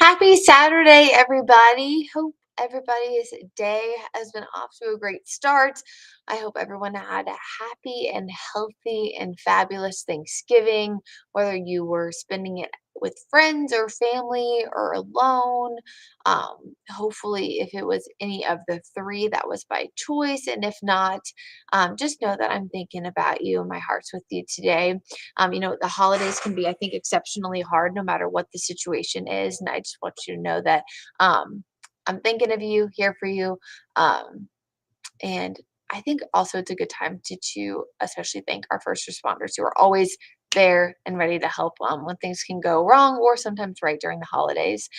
Happy Saturday, everybody. Hope everybody's day has been off to a great start. I hope everyone had a happy and healthy and fabulous Thanksgiving, whether you were spending it with friends or family or alone. Hopefully, if it was any of the three, that was by choice. And if not, just know that I'm thinking about you and my heart's with you today. The holidays can be, I think, exceptionally hard no matter what the situation is. And I just want you to know that I'm thinking of you, here for you. Um, and I think also it's a good time to especially thank our first responders who are always there and ready to help when things can go wrong or sometimes right during the holidays.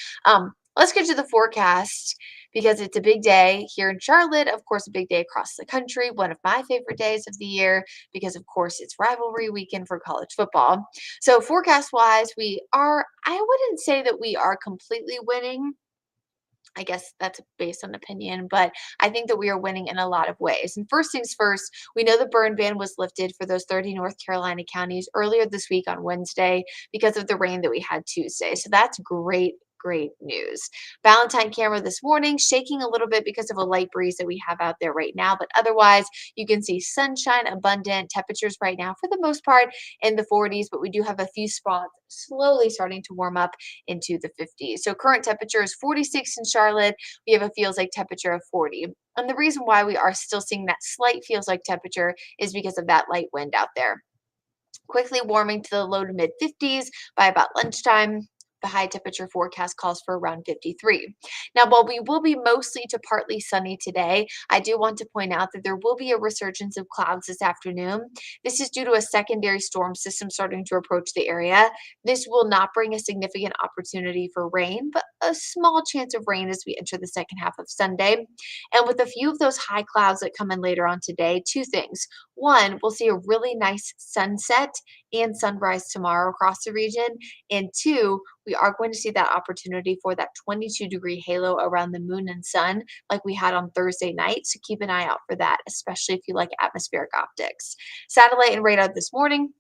Let's get to the forecast because it's a big day here in Charlotte. Of course, a big day across the country. One of my favorite days of the year because, of course, it's rivalry weekend for college football. So, forecast wise, I wouldn't say that we are completely winning. I guess that's based on opinion, but I think that we are winning in a lot of ways. And first things first, we know the burn ban was lifted for those 30 North Carolina counties earlier this week on Wednesday because of the rain that we had Tuesday. So that's great. Great news. Valentine camera this morning shaking a little bit because of a light breeze that we have out there right now, but otherwise you can see sunshine, abundant temperatures right now for the most part in the 40s, but we do have a few spots slowly starting to warm up into the 50s. So current temperature is 46 in Charlotte. We have a feels like temperature of 40. And the reason why we are still seeing that slight feels like temperature is because of that light wind out there. Quickly warming to the low to mid 50s by about lunchtime. The high temperature forecast calls for around 53. Now, while we will be mostly to partly sunny today, I do want to point out that there will be a resurgence of clouds this afternoon. This is due to a secondary storm system starting to approach the area. This will not bring a significant opportunity for rain, but a small chance of rain as we enter the second half of Sunday. And with a few of those high clouds that come in later on today, two things. One, we'll see a really nice sunset and sunrise tomorrow across the region. And two, we are going to see that opportunity for that 22-degree halo around the moon and sun like we had on Thursday night. So keep an eye out for that, especially if you like atmospheric optics. Satellite and radar this morning.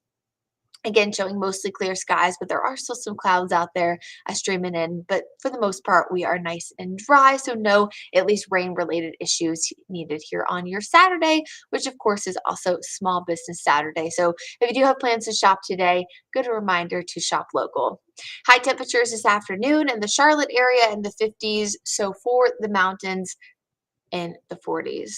Again, showing mostly clear skies, but there are still some clouds out there streaming in. But for the most part, we are nice and dry. So, no, at least rain related issues needed here on your Saturday, which of course is also Small Business Saturday. So, if you do have plans to shop today, good reminder to shop local. High temperatures this afternoon in the Charlotte area in the 50s. So, for the mountains in the 40s.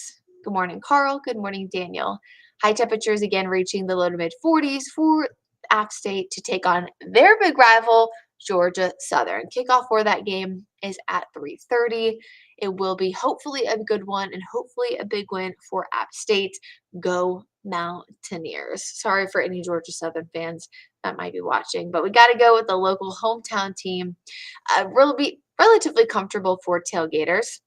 Good morning, Carl. Good morning, Daniel. High temperatures again reaching the low to mid 40s for App State to take on their big rival, Georgia Southern. Kickoff for that game is at 3:30. It will be hopefully a good one and hopefully a big win for App State. Go Mountaineers. Sorry for any Georgia Southern fans that might be watching, but we got to go with the local hometown team. Will be relatively comfortable for tailgaters.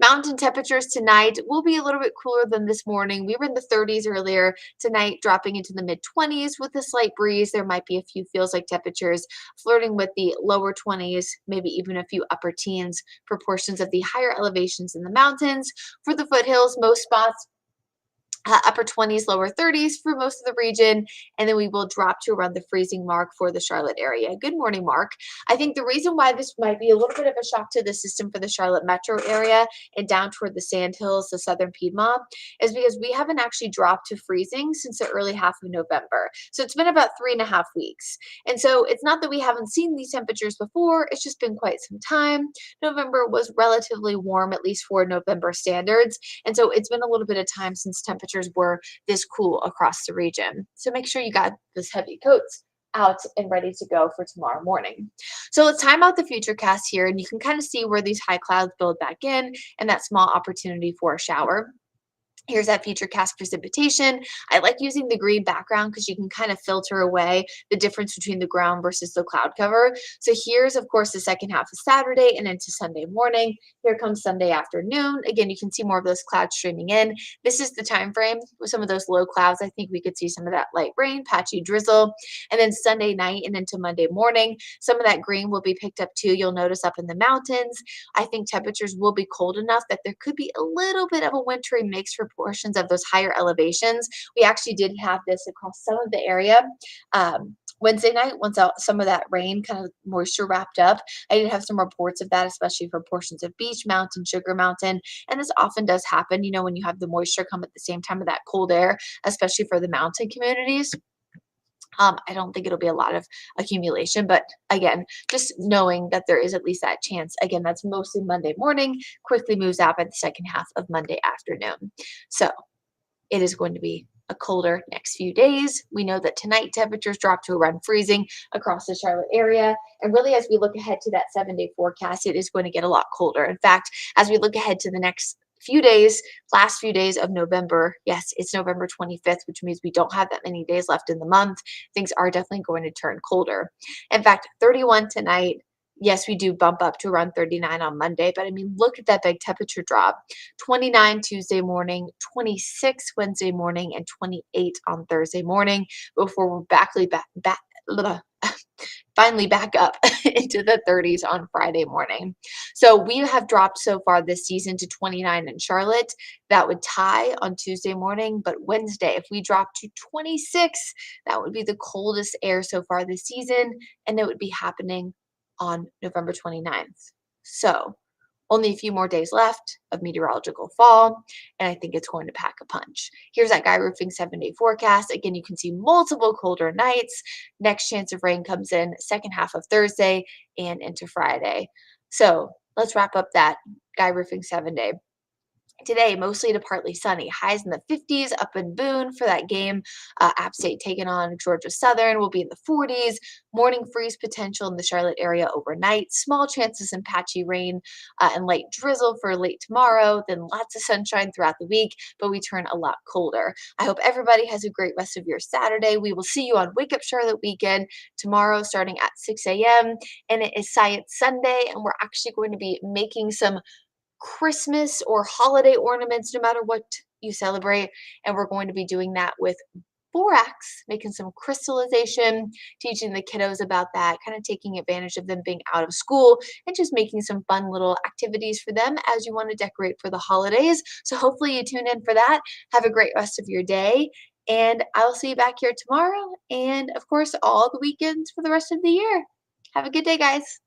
Mountain temperatures tonight will be a little bit cooler than this morning. We were in the 30s earlier. Tonight, dropping into the mid 20s with a slight breeze. There might be a few feels like temperatures flirting with the lower 20s, maybe even a few upper teens for portions of the higher elevations in the mountains. For the foothills, most spots upper 20s, lower 30s for most of the region, and then we will drop to around the freezing mark for the Charlotte area. Good morning, Mark. I think the reason why this might be a little bit of a shock to the system for the Charlotte metro area and down toward the Sandhills, the southern Piedmont, is because we haven't actually dropped to freezing since the early half of November. So it's been about 3.5 weeks. And so it's not that we haven't seen these temperatures before, it's just been quite some time. November was relatively warm, at least for November standards. And so it's been a little bit of time since temperatures were this cool across the region. So make sure you got those heavy coats out and ready to go for tomorrow morning. So let's time out the future cast here, and you can kind of see where these high clouds build back in and that small opportunity for a shower. Here's that future cast precipitation. I like using the green background because you can kind of filter away the difference between the ground versus the cloud cover. So here's, of course, the second half of Saturday and into Sunday morning. Here comes Sunday afternoon. Again, you can see more of those clouds streaming in. This is the time frame with some of those low clouds. I think we could see some of that light rain, patchy drizzle. And then Sunday night and into Monday morning, some of that green will be picked up too. You'll notice up in the mountains. I think temperatures will be cold enough that there could be a little bit of a wintry mix for portions of those higher elevations. We actually did have this across some of the area Wednesday night, once out some of that rain kind of moisture wrapped up, I did have some reports of that, especially for portions of Beach Mountain, Sugar Mountain. And this often does happen, when you have the moisture come at the same time of that cold air, especially for the mountain communities. I don't think it'll be a lot of accumulation, but again, just knowing that there is at least that chance. Again, that's mostly Monday morning, quickly moves out by the second half of Monday afternoon. So it is going to be a colder next few days. We know that tonight temperatures drop to around freezing across the Charlotte area. And really, as we look ahead to that 7-day forecast, it is going to get a lot colder. In fact, as we look ahead to the next few days, last few days of November, yes, it's November 25th, which means we don't have that many days left in the month. Things are definitely going to turn colder. In fact, 31 tonight. Yes, we do bump up to around 39 on Monday, but I mean, look at that big temperature drop. 29 Tuesday morning, 26 Wednesday morning, and 28 on Thursday morning before we're finally back up into the 30s on Friday morning. So we have dropped so far this season to 29 in Charlotte. That would tie on Tuesday morning, but Wednesday, if we drop to 26, that would be the coldest air so far this season, and it would be happening on November 29th. So only a few more days left of meteorological fall, and I think it's going to pack a punch. Here's that Guy Roofing 7-day forecast. Again, you can see multiple colder nights. Next chance of rain comes in second half of Thursday and into Friday. So let's wrap up that Guy Roofing 7-day. Today, mostly to partly sunny. Highs in the 50s up in Boone for that game. App State taking on Georgia Southern will be in the 40s. Morning freeze potential in the Charlotte area overnight. Small chances in patchy rain and light drizzle for late tomorrow. Then lots of sunshine throughout the week, but we turn a lot colder. I hope everybody has a great rest of your Saturday. We will see you on Wake Up Charlotte weekend tomorrow starting at 6 a.m. And it is Science Sunday, and we're actually going to be making some Christmas or holiday ornaments, no matter what you celebrate. And we're going to be doing that with borax, making some crystallization, teaching the kiddos about that, kind of taking advantage of them being out of school and just making some fun little activities for them as you want to decorate for the holidays. So hopefully you tune in for that. Have a great rest of your day. And I'll see you back here tomorrow. And of course, all the weekends for the rest of the year. Have a good day, guys.